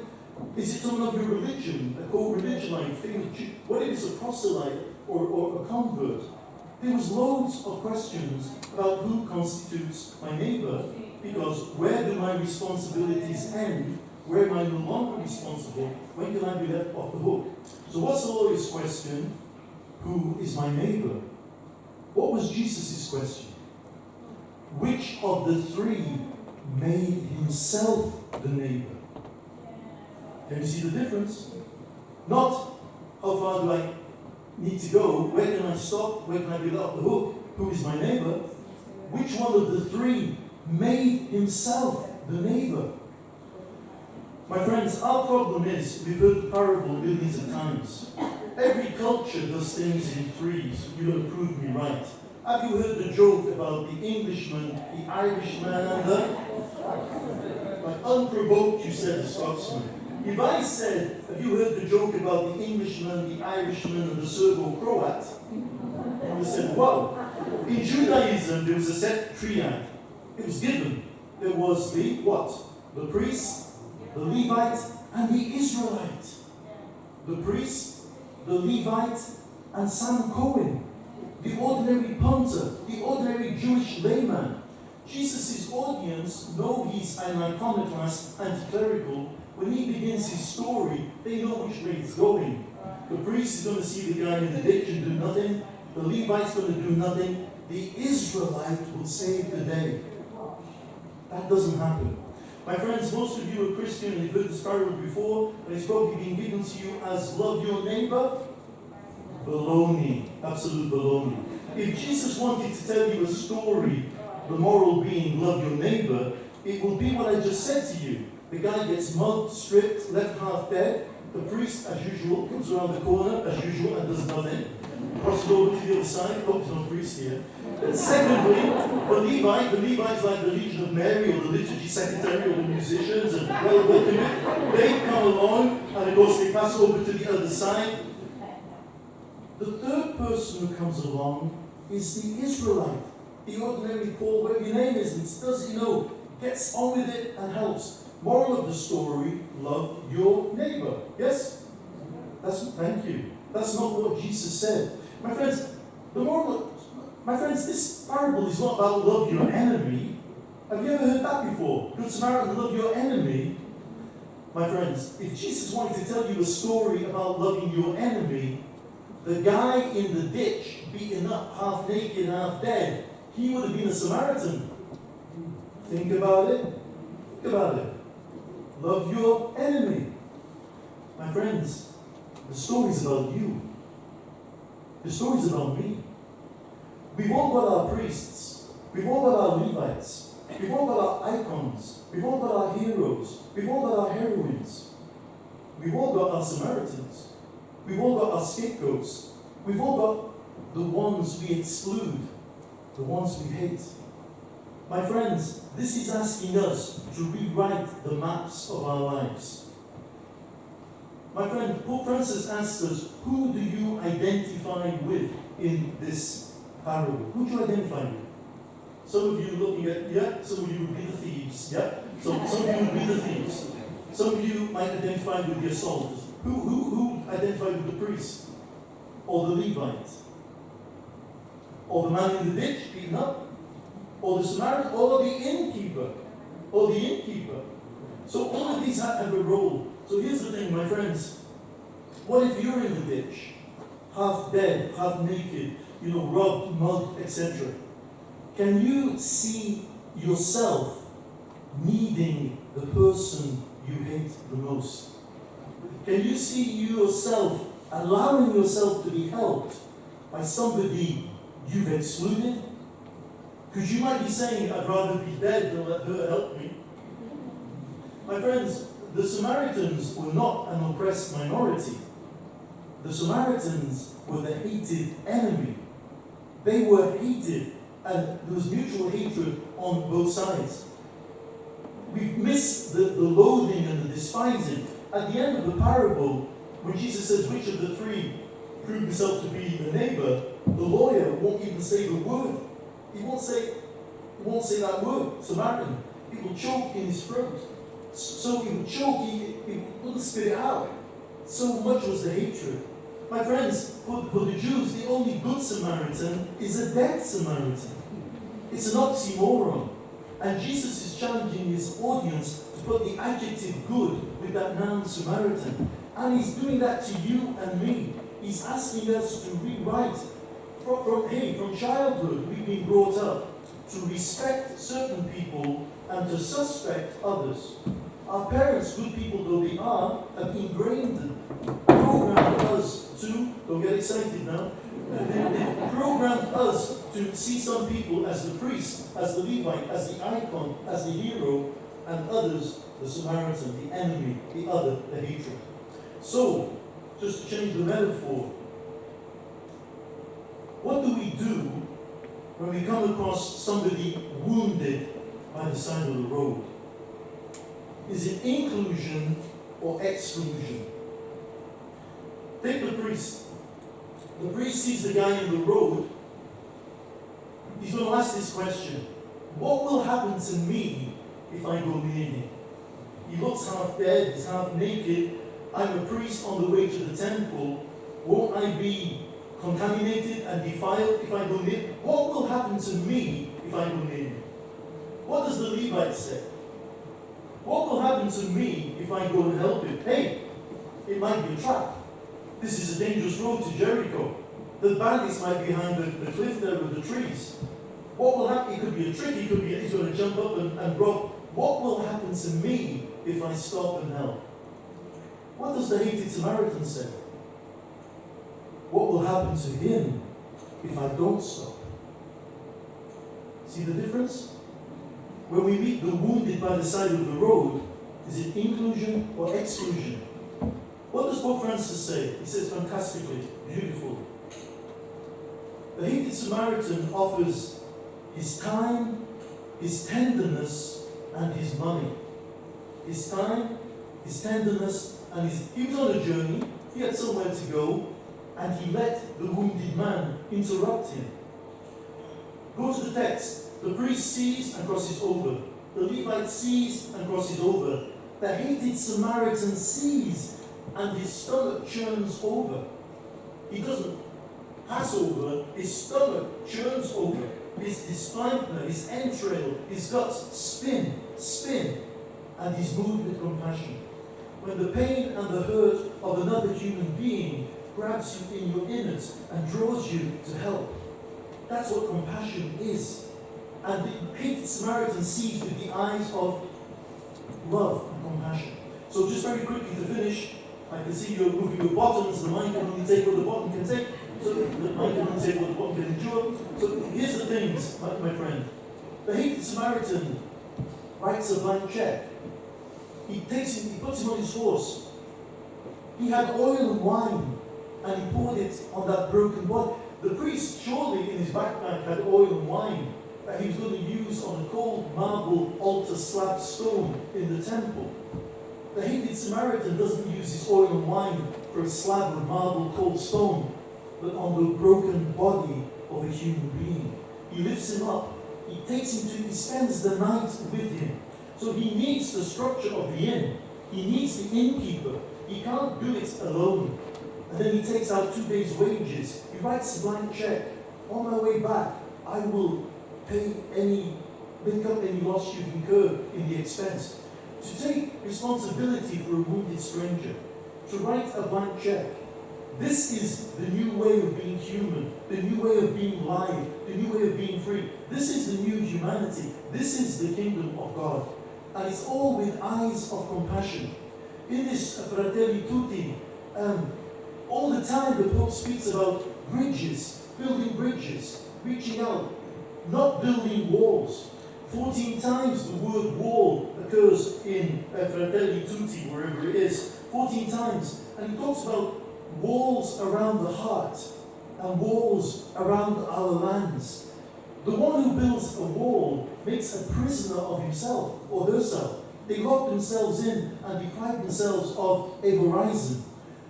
Is it someone of your religion, a co-religion like famous Jew? What if it's a proselyte or a convert? There was loads of questions about who constitutes my neighbor, because where do my responsibilities end? Where am I no longer responsible? When can I be left off the hook? So what's the lawyer's question? Who is my neighbor? What was Jesus' question? Which of the three made himself the neighbor? Can you see the difference? Not how far do I need to go? Where can I stop? Where can I be let off the hook? Who is my neighbor? Which one of the three made himself the neighbor? My friends, our problem is, we've heard the parable millions of times. Every culture does things in threes. You're going to prove me right. Have you heard the joke about the Englishman, the Irishman, and the... Like, unprovoked, you said, the Scotsman. If I said, have you heard the joke about the Englishman, the Irishman, and the Serbo-Croat? You would have said, wow. In Judaism, there was a set triad. It was given. There was the what? The priest, the Levite, and the Israelite. The priest, the Levite, and Sam Cohen. The ordinary punter, the ordinary Jewish layman. Jesus' audience know he's an iconoclast, anti-clerical. When he begins his story, they know which way it's going. The priest is going to see the guy in the ditch and do nothing. The Levite's going to do nothing. The Israelite will save the day. That doesn't happen. My friends, most of you are Christian and you've heard this parable before, and it's probably been given to you as love your neighbor. Baloney. Absolute baloney. If Jesus wanted to tell you a story, the moral being love your neighbor, it will be what I just said to you. The guy gets mugged, stripped, left half dead. The priest, as usual, comes around the corner, as usual, and does nothing. Crosses over to the other side. Hope there's no priest here. And secondly, the Levites like the Legion of Mary or the liturgy secretary or the musicians and welcome it. They come along and of course they pass over to the other side. The third person who comes along is the Israelite, the ordinary Paul, whatever your name is, and does gets on with it and helps. Moral of the story: love your neighbor. Yes? Thank you. That's not what Jesus said. My friends, this parable is not about love your enemy. Have you ever heard that before? Good Samaritan, love your enemy. My friends, if Jesus wanted to tell you a story about loving your enemy, the guy in the ditch, beaten up, half naked, half dead, he would have been a Samaritan. Think about it. Think about it. Love your enemy. My friends, the story's about you. The story's about me. We've all got our priests. We've all got our Levites. We've all got our icons. We've all got our heroes. We've all got our heroines. We've all got our Samaritans. We've all got our scapegoats. We've all got the ones we exclude, the ones we hate. My friends, this is asking us to rewrite the maps of our lives. My friend, Pope Francis asks us, who do you identify with in this parable? Who do you identify with? Some of you looking at, yeah, some of you would be the thieves, yeah? So some of you would be the thieves. Some of you might identify with the assaulters. Who identify with the priest? Or the Levite? Or the man in the ditch beaten up? Or the Samaritan? Or the innkeeper? Or the innkeeper? So all of these have a role. So here's the thing, my friends. What if you're in the ditch? Half dead, half naked, robbed, mugged, etc. Can you see yourself needing the person you hate the most? Can you see yourself allowing yourself to be helped by somebody you've excluded? Because you might be saying, I'd rather be dead than let her help me. My friends, the Samaritans were not an oppressed minority. The Samaritans were the hated enemy. They were hated, and there was mutual hatred on both sides. We've missed the loathing and the despising. At the end of the parable, when Jesus says, which of the three proved himself to be the neighbor, the lawyer won't even say the word. He won't say that word, Samaritan. He will choke in his throat. So he would choke, he wouldn't spit it out. So much was the hatred. My friends, for the Jews, the only good Samaritan is a dead Samaritan. It's an oxymoron. And Jesus is challenging his audience to put the adjective good with that noun Samaritan. And he's doing that to you and me. He's asking us to rewrite. From childhood, we've been brought up to respect certain people and to suspect others. Our parents, good people though they are, have ingrained them, programmed us to, don't get excited now, they programmed us to see some people as the priest, as the Levite, as the icon, as the hero, and others, the Samaritan, the enemy, the other, the hatred. So, just to change the metaphor, what do we do when we come across somebody wounded by the side of the road? Is it inclusion or exclusion? Take the priest. The priest sees the guy in the road. He's going to ask this question: what will happen to me if I go near him? He looks half dead, he's half naked. I'm a priest on the way to the temple. Won't I be contaminated and defiled if I go near? What will happen to me if I go near him? What does the Levite say? What will happen to me if I go and help him? Hey, it might be a trap. This is a dangerous road to Jericho. The bandits might be behind the cliff there with the trees. What will happen? It could be a trick. He's going to jump up and rob. What will happen to me if I stop and help? What does the hated Samaritan say? What will happen to him if I don't stop? See the difference? When we meet the wounded by the side of the road, is it inclusion or exclusion? What does Pope Francis say? He says fantastically, beautifully. The hated Samaritan offers his time, his tenderness, and his money. His time, his tenderness, and he was on a journey, he had somewhere to go, and he let the wounded man interrupt him. Go to the text. The priest sees and crosses over. The Levite sees and crosses over. The hated Samaritan sees and his stomach churns over. He doesn't pass over, his stomach churns over. His spine, his entrail, his guts spin, and he's moved with compassion. when the pain and the hurt of another human being grabs you in your innards and draws you to help. That's what compassion is. And the Good Samaritan sees with the eyes of love and compassion. So just very quickly to finish, I can see you're moving your bottoms. The mind can only take what the bottom can take. So the mind can only take what the bottom can endure. So here's the things, my friend. The Good Samaritan writes a blank check. He puts him on his horse. He had oil and wine, and he poured it on that broken body. The priest surely in his backpack had oil and wine that he was going to use on a cold marble altar slab stone in the temple. The Good Samaritan doesn't use his oil and wine for a slab of marble cold stone, but on the broken body of a human being. He lifts him up. He spends the night with him. So he needs the structure of the inn. He needs the innkeeper. He can't do it alone. And then he takes out 2 days' wages. He writes a blank check. On my way back, I will make up any loss you've incurred in the expense. To take responsibility for a wounded stranger. To write a blank check. This is the new way of being human, the new way of being live, the new way of being free. This is the new humanity. This is the kingdom of God. And it's all with eyes of compassion. In this Fratelli Tutti, all the time the Pope speaks about bridges, building bridges, reaching out, not building walls. 14 times the word wall occurs in Fratelli Tutti, wherever it is. 14 times. And he talks about walls around the heart and walls around our lands. The one who builds a wall makes a prisoner of himself or herself. They lock themselves in and deprive themselves of a horizon.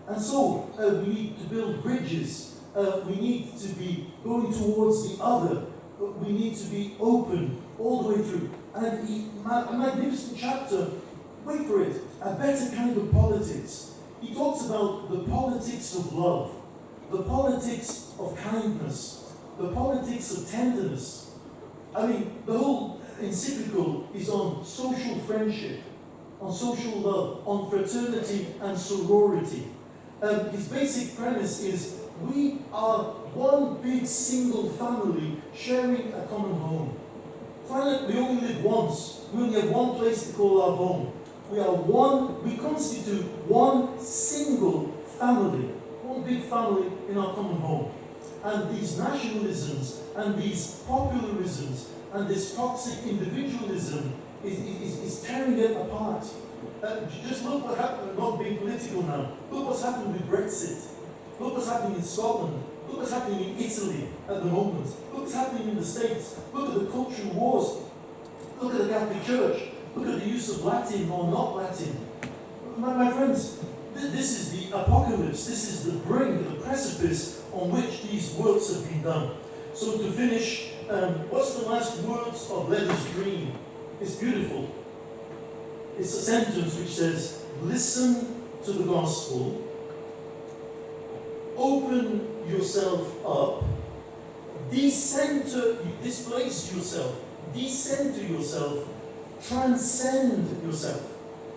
And so we need to build bridges. We need to be going towards the other. We need to be open all the way through. And a magnificent chapter, wait for it, a better kind of politics. He talks about the politics of love, the politics of kindness, the politics of tenderness. I mean, the whole encyclical is on social friendship, on social love, on fraternity and sorority. His basic premise is we are one big single family sharing a common home. Finally, we only live once. We only have one place to call our home. We constitute one single family, one big family in our common home. And these nationalisms and these popularisms and this toxic individualism is tearing it apart. Just look what happened, not being political now. Look what's happened with Brexit. Look what's happening in Scotland. Look what's happening in Italy at the moment. Look what's happening in the States. Look at the cultural wars. Look at the Catholic Church. Look at the use of Latin or not Latin. My friends, this is the apocalypse. This is the brink, the precipice on which these works have been done. So to finish, what's the last words of Let Us Dream? It's beautiful. It's a sentence which says, listen to the gospel, open yourself up, displace yourself, decenter yourself, transcend yourself.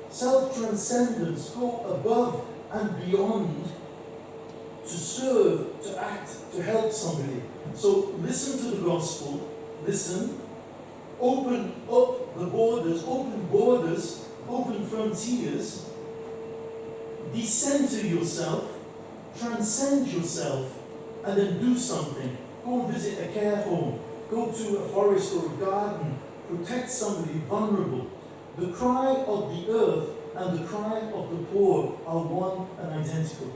Self-transcendence, go above and beyond to serve, to act, to help somebody. So listen to the gospel, listen, open up the borders, open frontiers, decenter yourself, transcend yourself, and then do something. Go and visit a care home, go to a forest or a garden, protect somebody vulnerable. The cry of the earth and the cry of the poor are one and identical.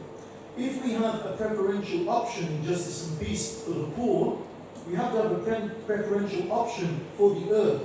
If we have a preferential option in justice and peace for the poor, we have to have a preferential option for the earth,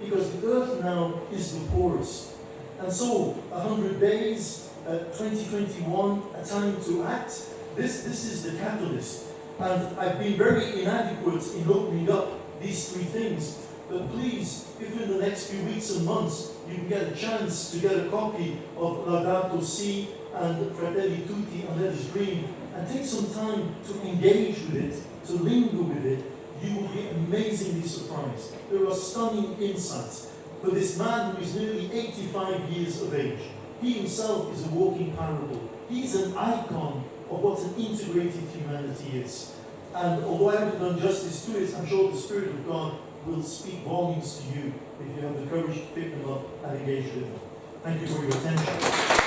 because the earth now is the poorest. And so, 100 days, 2021, a time to act, this is the catalyst. And I've been very inadequate in opening up these three things. But please, if in the next few weeks and months you can get a chance to get a copy of Laudato Si and Fratelli Tutti and Let Us Dream, and take some time to engage with it, to linger with it, you will be amazingly surprised. There are stunning insights. For this man who is nearly 85 years of age, He himself is a walking parable. He's an icon of what an integrated humanity is. And although I haven't done justice to it, I'm sure the Spirit of God will speak volumes to you if you have the courage to pick them up and engage with them. Thank you for your attention.